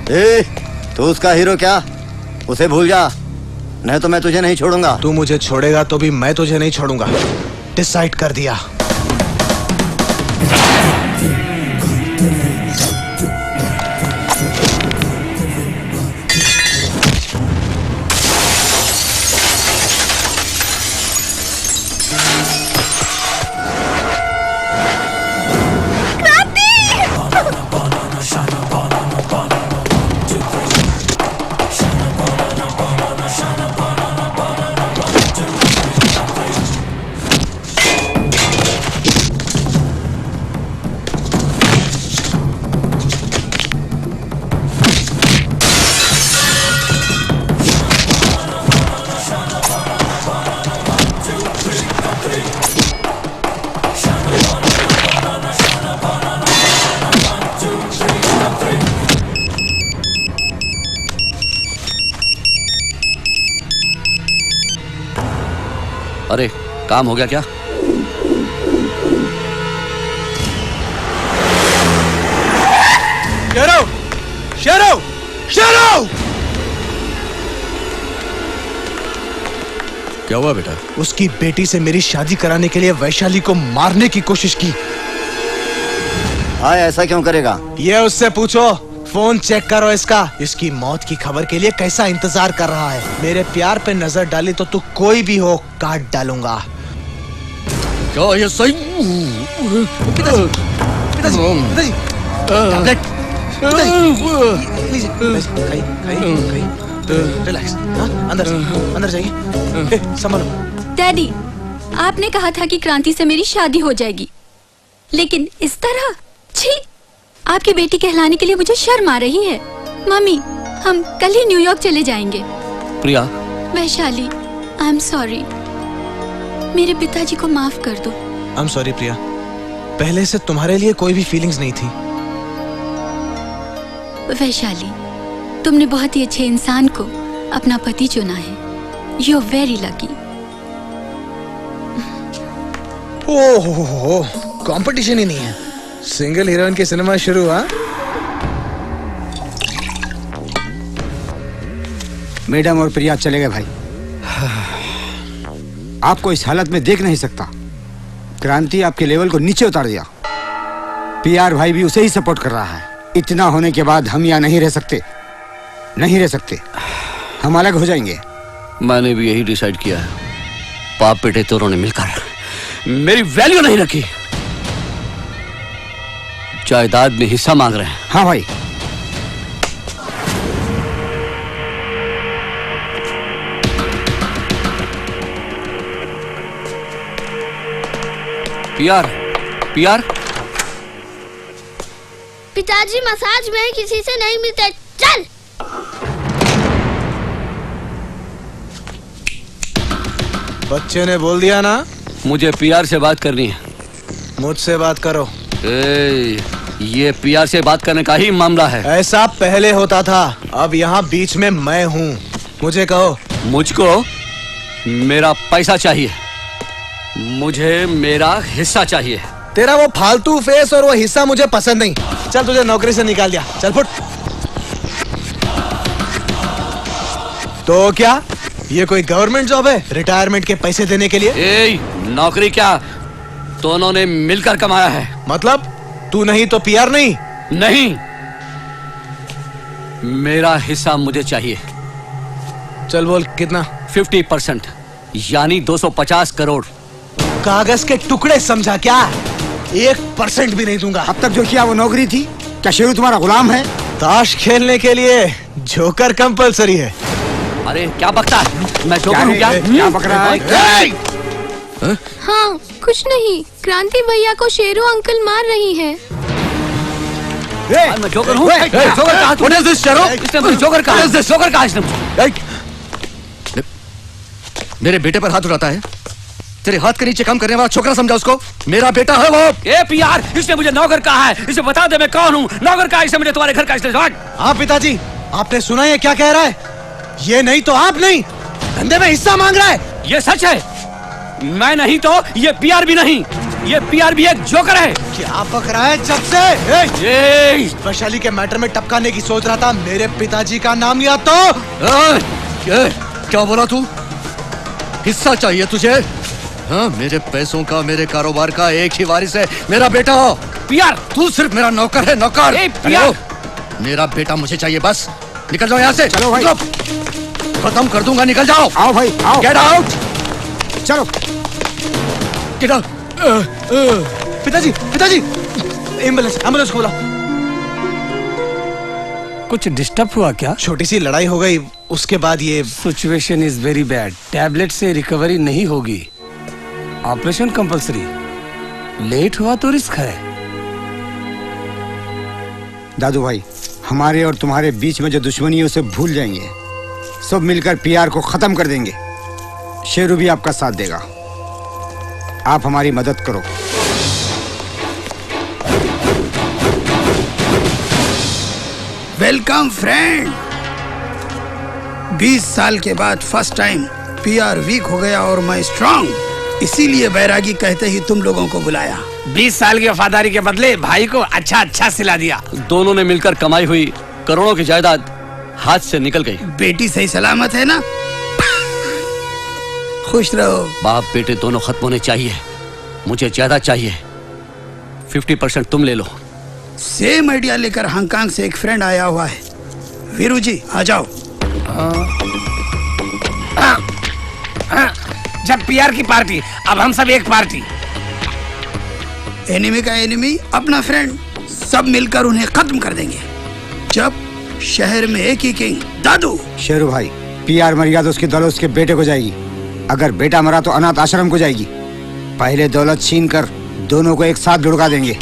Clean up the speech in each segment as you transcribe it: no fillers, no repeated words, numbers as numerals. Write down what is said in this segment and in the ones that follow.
ए, तू उसका हीरो क्या? उसे भूल जा, नहीं तो मैं तुझे नहीं छोड़ूंगा। तू मुझे छोड़ेगा तो भी मैं तुझे नहीं छोड़ूंगा। डिसाइड कर दिया। अरे काम हो गया क्या? शेरो! शेरो! शेरो! क्या हुआ बेटा? उसकी बेटी से मेरी शादी कराने के लिए वैशाली को मारने की कोशिश की। हाँ, ऐसा क्यों करेगा? ये उससे पूछो। फोन चेक करो इसका। इसकी मौत की खबर के लिए कैसा इंतजार कर रहा है। मेरे प्यार पे नजर डाली तो तू कोई भी हो काट डालूंगा। क्या ये सही? पिताजी, पिताजी, टैबलेट, रिलैक्स। अंदर जाइए। संभालो। डैडी, आपने कहा था कि क्रांति से मेरी शादी हो जाएगी, लेकिन इस तरह? छी! आपकी बेटी कहलाने के लिए मुझे शर्म आ रही है। मम्मी, हम कल ही न्यूयॉर्क चले जाएंगे। Priya. Vaishali, I am sorry. मेरे पिताजी को माफ कर दो। I am sorry Priya. पहले से तुम्हारे लिए कोई भी फीलिंग्स नहीं थी। वैशाली, तुमने बहुत ही अच्छे इंसान को अपना पति चुना है। You are very lucky. ओहो, कंपटीशन ही नहीं है। सिंगल हीरोइन की सिनेमा शुरू हुआ। मैडम और प्रिया चले गए भाई। आपको इस हालत में देख नहीं सकता। क्रांति आपके लेवल को नीचे उतार दिया। पीआर भाई भी उसे ही सपोर्ट कर रहा है। इतना होने के बाद हम यहाँ नहीं रह सकते, नहीं रह सकते। हम अलग हो जाएंगे। मैंने भी यही डिसाइड किया है। बाप बेटे दोनों ने मिलकर मेरी वैल्यू नहीं रखी। जायदाद में हिस्सा मांग रहे हैं। हाँ भाई। PR, PR. पिताजी मसाज में किसी से नहीं मिलते। चल। बच्चे ने बोल दिया ना। मुझे पीआर से बात करनी है। मुझसे बात करो। ये पीआर से बात करने का ही मामला है। ऐसा पहले होता था, अब यहाँ बीच में मैं हूँ। मुझे कहो। मुझको मेरा पैसा चाहिए। मुझे मेरा हिस्सा चाहिए। तेरा वो फालतू फेस और वो हिस्सा मुझे पसंद नहीं। चल, तुझे नौकरी से निकाल दिया। चल फुट। तो क्या ये कोई गवर्नमेंट जॉब है रिटायरमेंट के पैसे देने के लिए? नौकरी क्या, दोनों ने मिलकर कमाया है। मतलब तू नहीं तो पीआर नहीं? नहीं, मेरा हिस्सा मुझे चाहिए। चल बोल कितना? 50%, यानी 250 करोड़। कागज के टुकड़े समझा क्या? 1% भी नहीं दूंगा। अब तक जो किया वो नौकरी थी क्या? शेरू तुम्हारा गुलाम है? ताश खेलने के लिए जोकर कंपलसरी है। अरे क्या बकता है? मैं जोकर हूँ क्या? क्या बक रहा है? हाँ, कुछ नहीं। क्रांति भैया को शेरू अंकल मार रही है। मैं जोकर हूँ। जोकर कहा? What is this, शेरो? इसने मुझे जोकर कहा। What is this? जोकर कहा इसने मुझे। मेरे बेटे पर हाथ उठाता है। तेरे हाथ के नीचे काम करने वाला छोकरा समझा उसको। मेरा बेटा है वो। ए पीआर, इसने मुझे नौकर कहा है। इसे बता दे मैं कौन हूँ। नौकर कहा इसने मुझे तुम्हारे घर का। इसने हाँ पिताजी, आपने सुना ये क्या कह रहा है? ये नहीं तो आप नहीं, धंधे में हिस्सा मांग रहा है। ये सच है। मैं नहीं तो ये पीआर भी नहीं। ये पीआर भी एक जोकर है। क्या बक रहा है जब से? ये वैशाली के मैटर में टपकाने की सोच रहा था, मेरे पिताजी का नाम लिया तो क्या बोला तू? हिस्सा चाहिए तुझे? हाँ, मेरे पैसों का, मेरे कारोबार का एक ही वारिस है, मेरा बेटा हो। पीआर तू सिर्फ मेरा नौकर है, नौकर। ए, पीआर। मेरा बेटा मुझे चाहिए, बस। निकल जाओ यहाँ से। चलो भाई। खत्म कर दूंगा, निकल जाओ। आओ भाई आओ। Get out. चलो। Get out. पिताजी, पिताजी, एम्बुलेंस, एम्बुलेंस को बुलाओ। कुछ डिस्टर्ब हुआ क्या? छोटी सी लड़ाई हो गई, उसके बाद ये situation is very bad. Tablet से रिकवरी नहीं होगी। Operation compulsory. लेट हुआ तो रिस्क है। दादू भाई, हमारे और तुम्हारे बीच में जो दुश्मनी है उसे भूल जाएंगे। सब मिलकर पीआर को खत्म कर देंगे। शेरू भी आपका साथ देगा। आप हमारी मदद करो। Welcome friend. 20 साल के बाद फर्स्ट टाइम पीआर वीक हो गया और मैं स्ट्रांग, इसीलिए बैरागी कहते ही तुम लोगों को बुलाया। 20 साल की वफादारी के बदले भाई को अच्छा अच्छा सिला दिया। दोनों ने मिलकर कमाई हुई करोड़ों की जायदाद हाथ से निकल गई। बेटी सही सलामत है ना? खुश रहो। बाप बेटे दोनों खत्म होने चाहिए। मुझे ज्यादा चाहिए। 50% तुम ले लो। सेम आइडिया लेकर हांगकांग से एक फ्रेंड आया हुआ है। वीरू जी आ जाओ। जब पीआर की पार्टी, अब हम सब एक पार्टी। एनिमी का एनिमी अपना फ्रेंड, सब मिलकर उन्हें खत्म कर देंगे। जब शहर में एक ही किंग दादू। शेरू भाई, पीआर मर गया तो उसकी दौलत उसके बेटे को जाएगी। अगर बेटा मरा तो अनाथ आश्रम को जाएगी। पहले दौलत छीन कर दोनों को एक साथ लुढ़का देंगे।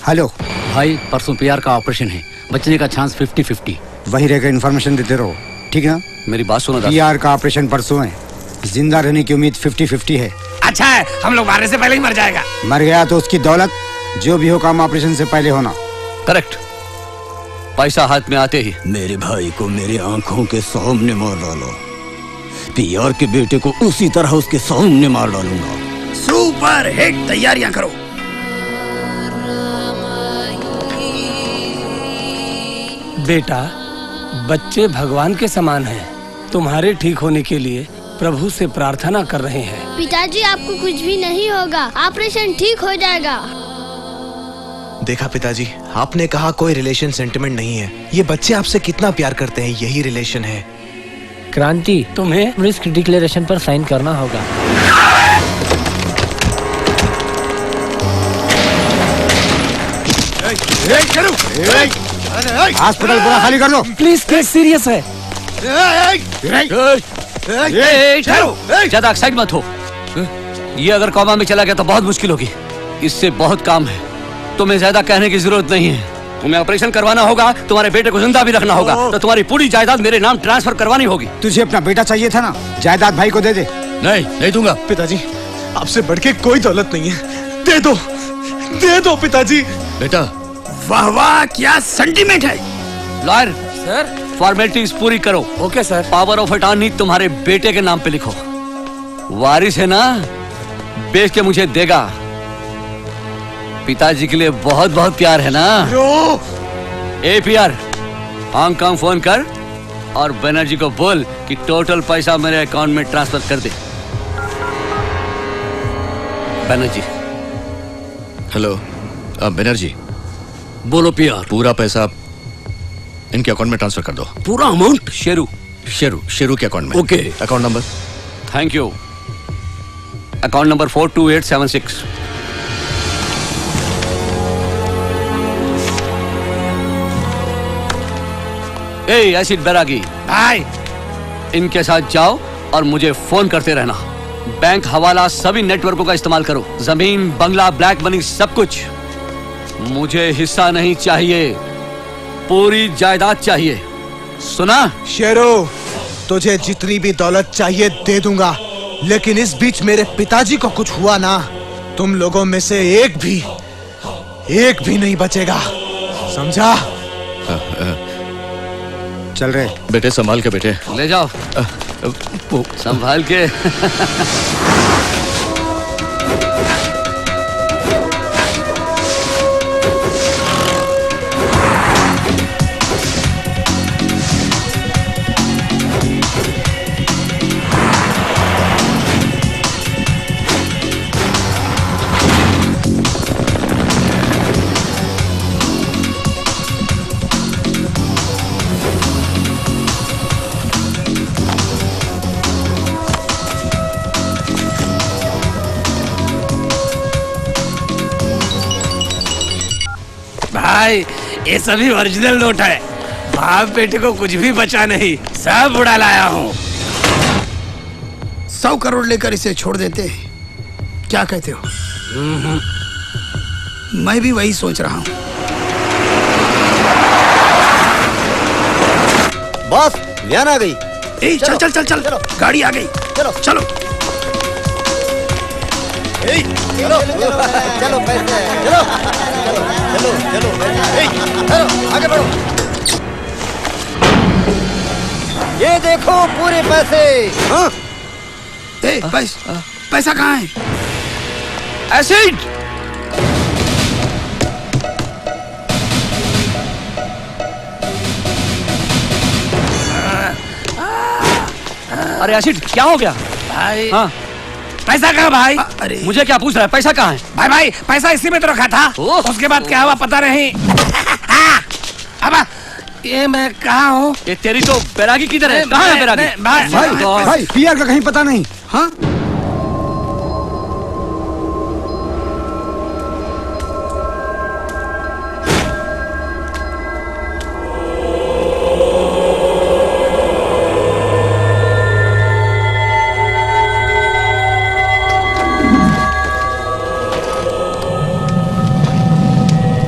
हेलो भाई, परसों पीआर का ऑपरेशन है। बचने का चांस 50-50। वहीं रहकर इन्फॉर्मेशन देते रहो, ठीक ना? मेरी बात सुनो दादा। पीआर का ऑपरेशन परसों है। जिंदा रहने की उम्मीद 50-50 है। अच्छा है, हम लोग मारने से पहले ही मर जाएगा। मर गया तो उसकी दौलत जो भी हो काम ऑपरेशन से पहले होना। करेक्ट। पैसा हाथ में आते ही मेरे भाई को मेरे आंखों के सामने मार डालो। पीआर के बेटे को उसी तरह उसके सामने मार डालूंगा। सुपर हिट, तैयारियां करो। बेटा, बच्चे भगवान के समान हैं। तुम्हारे ठीक होने के लिए प्रभु से प्रार्थना कर रहे हैं। पिताजी आपको कुछ भी नहीं होगा, ऑपरेशन ठीक हो जाएगा। देखा पिताजी, आपने कहा कोई रिलेशन सेंटिमेंट नहीं है। ये बच्चे आपसे कितना प्यार करते हैं, यही रिलेशन है। क्रांति, तुम्हें रिस्क डिक्लेरेशन पर साइन करना होगा। अस्पताल पूरा खाली कर लो। प्लीज, केस सीरियस है। ज्यादा एक्साइट मत हो। ये अगर कॉमा में चला गया तो बहुत मुश्किल होगी। इससे बहुत काम है। तुम्हें ज्यादा कहने की जरूरत नहीं है। तुम्हें ऑपरेशन करवाना होगा, तुम्हारे बेटे को जिंदा भी रखना होगा, तो तुम्हारी पूरी जायदाद मेरे नाम ट्रांसफर करवानी होगी। तुझे अपना बेटा चाहिए था ना, जायदाद भाई को दे दे। नहीं दूंगा। पिताजी, आपसे बढ़ के कोई दौलत नहीं है। दे दो पिताजी। बेटा, वाह वाह, क्या सेंटीमेंट है। लॉयर सर, फॉर्मेलिटीज पूरी करो। Okay sir. Power of attorney तुम्हारे बेटे के नाम पे लिखो। वारिस है ना, बेच के मुझे देगा। पिताजी के लिए बहुत बहुत प्यार है ना। ए पीआर, हांगकांग फोन कर और बनर्जी को बोल कि टोटल पैसा मेरे अकाउंट में ट्रांसफर कर दे। बनर्जी। हेलो, बनर्जी। बोलो पीआर। पूरा पैसा इनके अकाउंट में ट्रांसफर कर दो। पूरा अमाउंट? शेरू के अकाउंट में। Okay. Account number? Thank you. Account number 42876। एसिड बैरागी भाई, इनके साथ जाओ और मुझे फोन करते रहना। बैंक, हवाला, सभी नेटवर्कों का इस्तेमाल करो। जमीन, बंगला, ब्लैक मनी, सब कुछ। मुझे हिस्सा नहीं चाहिए, पूरी जायदाद चाहिए। सुना? शेरू, तुझे जितनी भी दौलत चाहिए दे दूंगा, लेकिन इस बीच मेरे पिताजी को कुछ हुआ ना, तुम लोगों में से एक भी नहीं बचेगा, समझा? चल रहे बेटे, संभाल के बेटे। ले जाओ। संभाल के। भाई ये सभी ओरिजिनल नोट है। बाप बेटे को कुछ भी बचा नहीं, सब उड़ा लाया हूँ। 100 करोड़ लेकर इसे छोड़ देते, क्या कहते हो? मैं भी वही सोच रहा हूँ। बॉस व्यान आ गई। ए, चल चल चल चल, गाड़ी आ गई। चलो चलो चलो चलो पैसे चलो चलो चलो चलो आगे बढ़ो। ये देखो पूरे पैसे। हाँ? ए, पैसा कहाँ है? एसिड। अरे एसिड क्या हो गया भाई हाँ पैसा कहाँ भाई? अरे मुझे क्या पूछ रहा है, पैसा कहाँ है? भाई भाई पैसा इसी में तो रखा था। ओह। उसके बाद क्या हुआ पता नहीं। अब ये मैं कहाँ हूँ? ये तेरी तो बैरागी किधर है? कहाँ है बैरागी? भाई पीआर का कहीं पता नहीं। हाँ